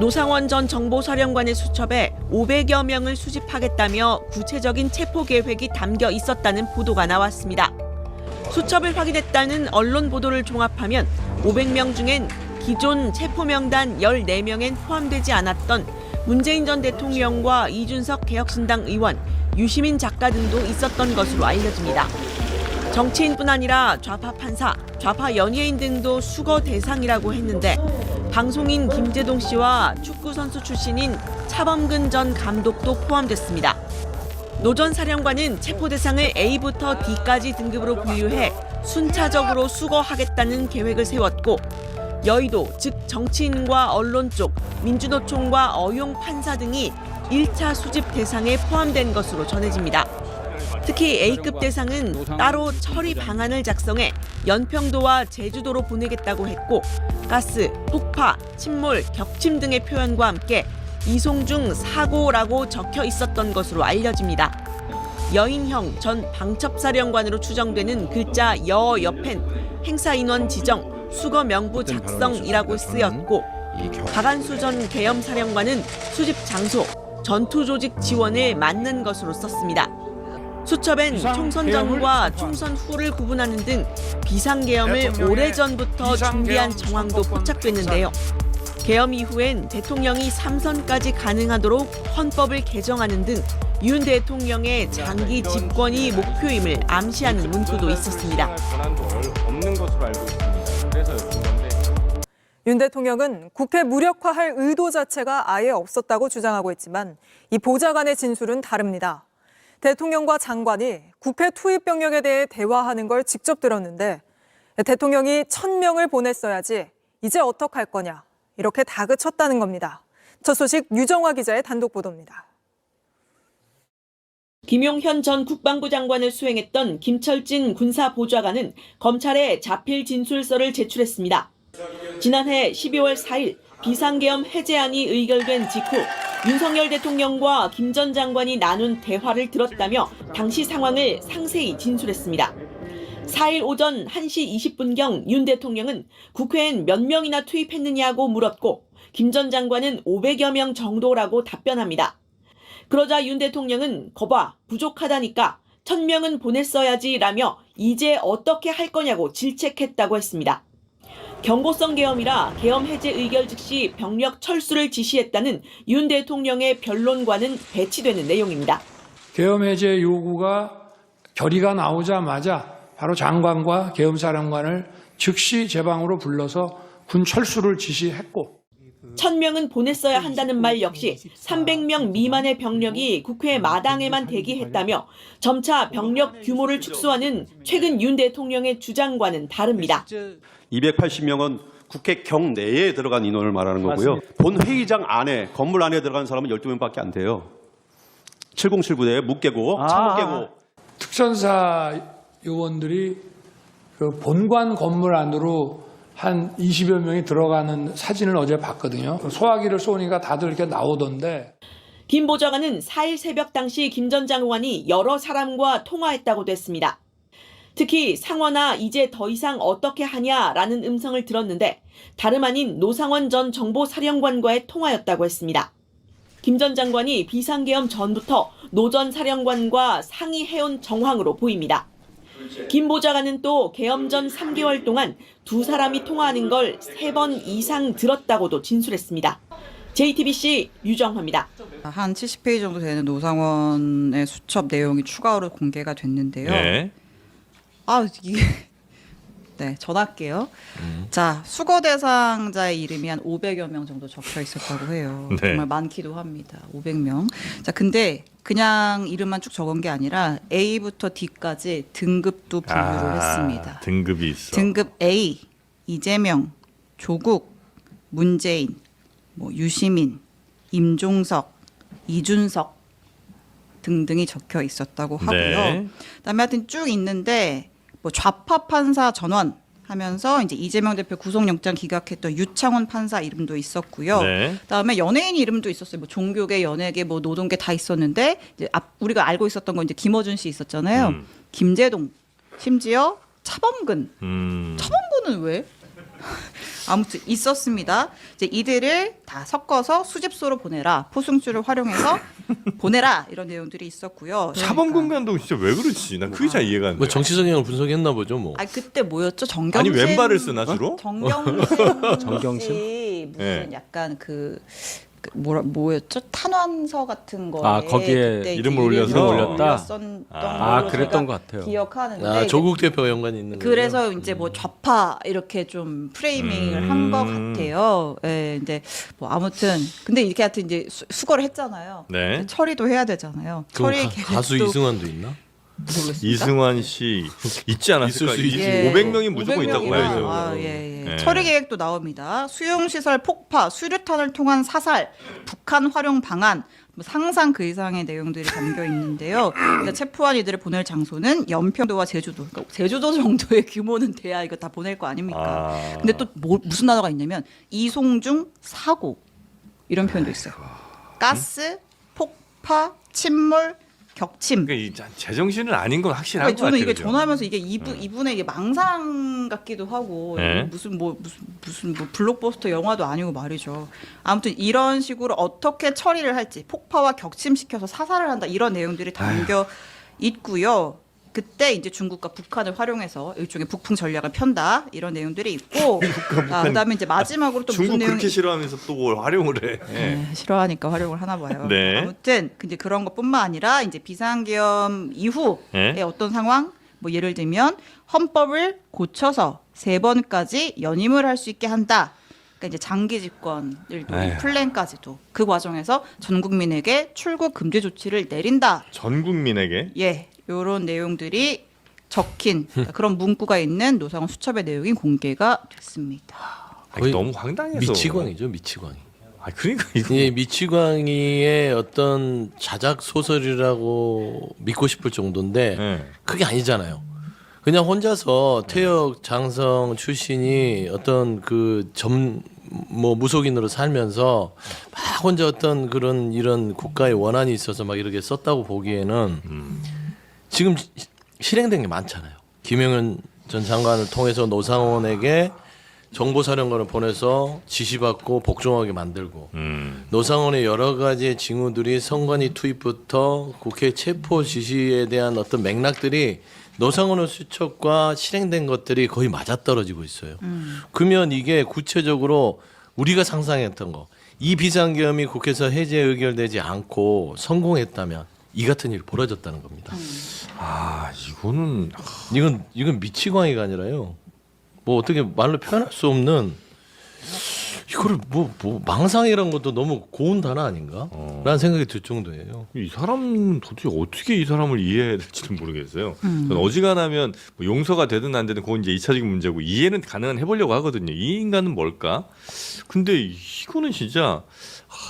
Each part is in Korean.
노상원 전 정보사령관의 수첩에 500여 명을 수집하겠다며 구체적인 체포 계획이 담겨 있었다는 보도가 나왔습니다. 수첩을 확인했다는 언론 보도를 종합하면 500명 중엔 기존 체포 명단 14명엔 포함되지 않았던 문재인 전 대통령과 이준석 개혁신당 의원, 유시민 작가 등도 있었던 것으로 알려집니다. 정치인뿐 아니라 좌파 판사, 좌파 연예인 등도 수거 대상이라고 했는데 방송인 김제동 씨와 축구선수 출신인 차범근 전 감독도 포함됐습니다. 노 전 사령관은 체포 대상을 A부터 D까지 등급으로 분류해 순차적으로 수거하겠다는 계획을 세웠고 여의도, 즉 정치인과 언론 쪽, 민주노총과 어용 판사 등이 1차 수집 대상에 포함된 것으로 전해집니다. 특히 A급 대상은 따로 처리 방안을 작성해 연평도와 제주도로 보내겠다고 했고 가스, 폭파, 침몰, 격침 등의 표현과 함께 이송 중 사고라고 적혀 있었던 것으로 알려집니다. 여인형 전 방첩사령관으로 추정되는 글자 여 옆엔 행사 인원 지정, 수거 명부 작성이라고 쓰였고 박안수 전 계엄사령관은 수집 장소, 전투 조직 지원을 맞는 것으로 썼습니다. 수첩엔 총선 전과 총선 후를 구분하는 등 비상계엄을 오래전부터 준비한 정황도 포착됐는데요. 계엄 이후엔 대통령이 3선까지 가능하도록 헌법을 개정하는 등 윤 대통령의 장기 집권이 목표임을 암시하는 문구도 있었습니다. 윤 대통령은 국회 무력화할 의도 자체가 아예 없었다고 주장하고 있지만 이 보좌관의 진술은 다릅니다. 대통령과 장관이 국회 투입 병력에 대해 대화하는 걸 직접 들었는데 대통령이 1000명을 보냈어야지 이제 어떡할 거냐 이렇게 다그쳤다는 겁니다. 첫 소식 유정화 기자의 단독 보도입니다. 김용현 전 국방부 장관을 수행했던 김철진 군사보좌관은 검찰에 자필 진술서를 제출했습니다. 지난해 12월 4일 비상계엄 해제안이 의결된 직후 윤석열 대통령과 김 전 장관이 나눈 대화를 들었다며 당시 상황을 상세히 진술했습니다. 4일 오전 1시 20분경 윤 대통령은 국회엔 몇 명이나 투입했느냐고 물었고 김 전 장관은 500여 명 정도라고 답변합니다. 그러자 윤 대통령은 거봐 부족하다니까 1000명은 보냈어야지라며 이제 어떻게 할 거냐고 질책했다고 했습니다. 경고성 계엄이라 계엄 해제 의결 즉시 병력 철수를 지시했다는 윤 대통령의 변론과는 배치되는 내용입니다. 계엄 해제 요구가 결의가 나오자마자 바로 장관과 계엄사령관을 즉시 제 방으로 불러서 군 철수를 지시했고 1000명은 보냈어야 한다는 말 역시 300명 미만의 병력이 국회 마당에만 대기했다며 점차 병력 규모를 축소하는 최근 윤 대통령의 주장과는 다릅니다. 280명은 국회 경내에 들어간 인원을 말하는 거고요. 본 회의장 안에, 건물 안에 들어간 사람은 12명밖에 안 돼요. 7079대 묵개고, 차묵개고. 특전사 요원들이 그 본관 건물 안으로 한 20여 명이 들어가는 사진을 어제 봤거든요. 소화기를 쏘니까 다들 이렇게 나오던데. 김 보좌관은 4일 새벽 당시 김 전 장관이 여러 사람과 통화했다고 됐습니다. 특히 상원아 이제 더 이상 어떻게 하냐라는 음성을 들었는데 다름 아닌 노상원 전 정보사령관과의 통화였다고 했습니다. 김 전 장관이 비상계엄 전부터 노 전 사령관과 상의해온 정황으로 보입니다. 김 보좌관은 또 계엄 전 3개월 동안 두 사람이 통화하는 걸 3번 이상 들었다고도 진술했습니다. JTBC 유정화입니다. 한 70페이지 정도 되는 노상원의 수첩 내용이 추가로 공개가 됐는데요. 네. 이게 네, 전할게요. 자, 수거 대상자의 이름이 한 500여 명 정도 적혀 있었다고 해요. 네. 정말 많기도 합니다. 500명. 자, 근데 그냥 이름만 쭉 적은 게 아니라 A부터 D까지 등급도 분류를 했습니다. 등급이 있어. 등급 A, 이재명, 조국, 문재인, 유시민, 임종석, 이준석 등등이 적혀 있었다고 하고요. 네. 그다음에 하여튼 쭉 있는데 좌파 판사 전원 하면서 이제 이재명 대표 구속영장 기각했던 유창훈 판사 이름도 있었고요. 네. 그다음에 연예인 이름도 있었어요. 종교계, 연예계, 노동계 다 있었는데 이제 우리가 알고 있었던 건 이제 김어준 씨 있었잖아요. 김제동, 심지어 차범근. 차범근은 왜? 아무튼 있었습니다. 이제 이들을 다 섞어서 수집소로 보내라, 포승줄을 활용해서 보내라 이런 내용들이 있었고요. 사법공간도 진짜 왜 그렇지? 난 그게 잘 이해가 안 돼. 뭐 정치 성향을 분석했나 보죠, 뭐. 아 그때 뭐였죠? 정경심. 아니 왼발을 쓰나 주로? 정경심 무슨 네. 약간 뭐였죠? 탄환서 같은 거에 거기에 그때 이름을 이제 올려서 올렸다? 올렸었던 걸로 그랬던 제가 것 같아요. 기억하는데 아, 이제 조국 대표가 연관이 있는 거예요. 그래서 이제 뭐 좌파 이렇게 좀 프레이밍을 한 것 같아요. 예, 이제 뭐 아무튼 근데 이렇게 하여튼 이제 수거를 했잖아요. 네. 이제 처리도 해야 되잖아요. 그럼 처리 가수 계획도 이승환도 있나? 모르겠습니다. 이승환 씨 있지 않았을까? 있을 수 있지. 500명이 무조건 있다고 500명이면, 봐야죠. 아, 예. 네. 처리 계획도 나옵니다. 수용시설 폭파, 수류탄을 통한 사살, 북한 활용 방안, 뭐 상상 그 이상의 내용들이 담겨 있는데요. 그러니까 체포한 이들을 보낼 장소는 연평도와 제주도. 그러니까 제주도 정도의 규모는 돼야 이거 다 보낼 거 아닙니까? 근데 또 무슨 단어가 있냐면 이송중 사고 이런 표현도 있어요. 가스, 폭파, 침몰, 격침. 그러니까 제정신은 아닌 건 확실한 것 저는 같아요. 이게 그죠? 전화하면서 이게 이분의 이게 망상 같기도 하고 네. 무슨 뭐 블록버스터 영화도 아니고 말이죠. 아무튼 이런 식으로 어떻게 처리를 할지 폭파와 격침시켜서 사살을 한다 이런 내용들이 담겨 있고요. 그때 이제 중국과 북한을 활용해서 일종의 북풍 전략을 편다 이런 내용들이 있고 그다음에 이제 마지막으로 또 무슨 중국 내용이 그렇게 싫어하면서 또 뭘 활용을 해. 네, 싫어하니까 활용을 하나 봐요. 네. 아무튼 이제 그런 것뿐만 아니라 이제 비상계엄 이후의 네. 어떤 상황, 뭐 예를 들면 헌법을 고쳐서 3번까지 연임을 할 수 있게 한다. 그러니까 이제 장기 집권을 노린 플랜까지도 그 과정에서 전 국민에게 출국 금지 조치를 내린다. 전 국민에게 예, 이런 내용들이 적힌 그러니까 그런 문구가 있는 노상원 수첩의 내용이 공개가 됐습니다. 아니, 너무 황당해서 미치광이죠, 미치광이. 아 그러니까 이거 이 미치광이의 어떤 자작 소설이라고 믿고 싶을 정도인데 네. 그게 아니잖아요. 그냥 혼자서 퇴역 장성 출신이 어떤 뭐 무속인으로 살면서 막 혼자 어떤 그런 이런 국가의 원한이 있어서 막 이렇게 썼다고 보기에는 지금 실행된 게 많잖아요. 김영현 전 장관을 통해서 노상원에게 정보사령관을 보내서 지시받고 복종하게 만들고 노상원의 여러 가지 징후들이 선관위 투입부터 국회 체포 지시에 대한 어떤 맥락들이 노상원의 수첩과 실행된 것들이 거의 맞아떨어지고 있어요. 그러면 이게 구체적으로 우리가 상상했던 거, 이 비상계엄이 국회에서 해제 의결되지 않고 성공했다면 이 같은 일이 벌어졌다는 겁니다. 아 이거는 이건 미치광이가 아니라요. 뭐 어떻게 말로 표현할 수 없는 이거를 뭐 망상이라는 것도 너무 고운 단어 아닌가? 라는 생각이 들 정도예요. 이 사람 도대체 어떻게 이 사람을 이해해야 될지는 모르겠어요. 저는 어지간하면 뭐 용서가 되든 안 되든 그건 이제 2차적인 문제고 이해는 가능한 해보려고 하거든요. 이 인간은 뭘까? 근데 이거는 진짜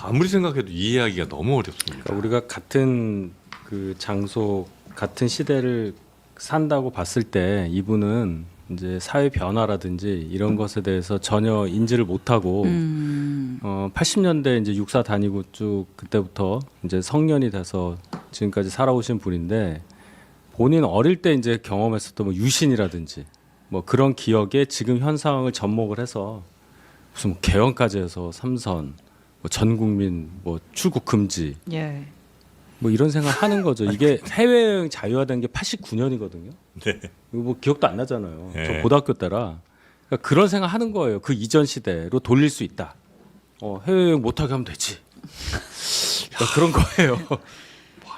아무리 생각해도 이해하기가 너무 어렵습니다. 그러니까 우리가 같은 그 장소, 같은 시대를 산다고 봤을 때 이분은 이제 사회 변화라든지 이런 것에 대해서 전혀 인지를 못하고 80년대 이제 육사 다니고 쭉 그때부터 이제 성년이 돼서 지금까지 살아오신 분인데 본인 어릴 때 이제 경험했었던 뭐 유신이라든지 뭐 그런 기억에 지금 현 상황을 접목을 해서 무슨 뭐 개헌까지 해서 삼선, 뭐 전 국민 뭐 출국 금지 예. 뭐 이런 생각 하는 거죠. 이게 해외여행 자유화된 게 89년이거든요. 네. 이거 뭐 기억도 안 나잖아요. 네. 저 고등학교 때라. 그러니까 그런 생각 하는 거예요. 그 이전 시대로 돌릴 수 있다. 해외여행 못하게 하면 되지. 그러니까 그런 거예요.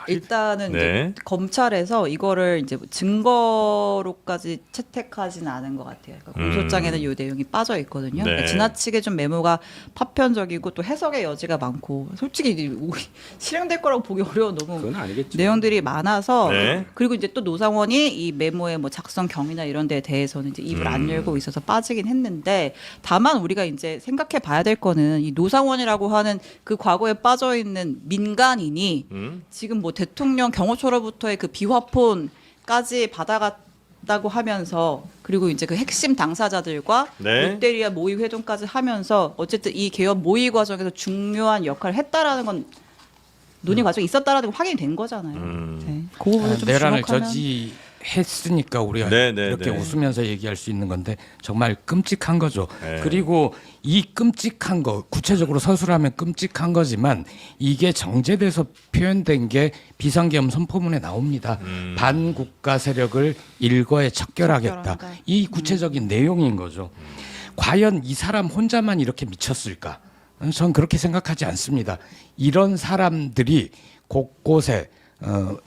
일단은 네. 이제 검찰에서 이거를 이제 증거로까지 채택하지는 않은 것 같아요. 그러니까 공소장에는 이 내용이 빠져 있거든요. 네. 그러니까 지나치게 좀 메모가 파편적이고 또 해석의 여지가 많고 솔직히 실행될 거라고 보기 어려운 너무 그건 아니겠죠. 내용들이 많아서 네. 그리고 이제 또 노상원이 이 메모의 뭐 작성 경위나 이런 데에 대해서는 이제 입을 안 열고 있어서 빠지긴 했는데 다만 우리가 이제 생각해 봐야 될 거는 이 노상원이라고 하는 그 과거에 빠져 있는 민간인이 지금 뭐 대통령 경호처로부터의 그 비화폰까지 받아갔다고 하면서 그리고 이제 그 핵심 당사자들과 네. 롯데리아 모의 회동까지 하면서 어쨌든 이 개헌 모의 과정에서 중요한 역할을 했다라는 건 논의 과정이 있었다라는 건 확인이 된 거잖아요. 네. 그 부분을 좀 내란을 주목하면 했으니까 우리가 네, 네, 이렇게 네. 웃으면서 얘기할 수 있는 건데 정말 끔찍한 거죠. 네. 그리고 이 끔찍한 거 구체적으로 서술하면 끔찍한 거지만 이게 정제돼서 표현된 게 비상계엄 선포문에 나옵니다. 반국가 세력을 일거에 척결하겠다. 척결한다. 이 구체적인 내용인 거죠. 과연 이 사람 혼자만 이렇게 미쳤을까? 전 그렇게 생각하지 않습니다. 이런 사람들이 곳곳에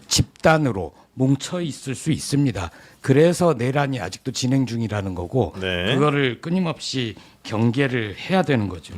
집단으로 뭉쳐 있을 수 있습니다. 그래서 내란이 아직도 진행 중이라는 거고 네. 그거를 끊임없이 경계를 해야 되는 거죠.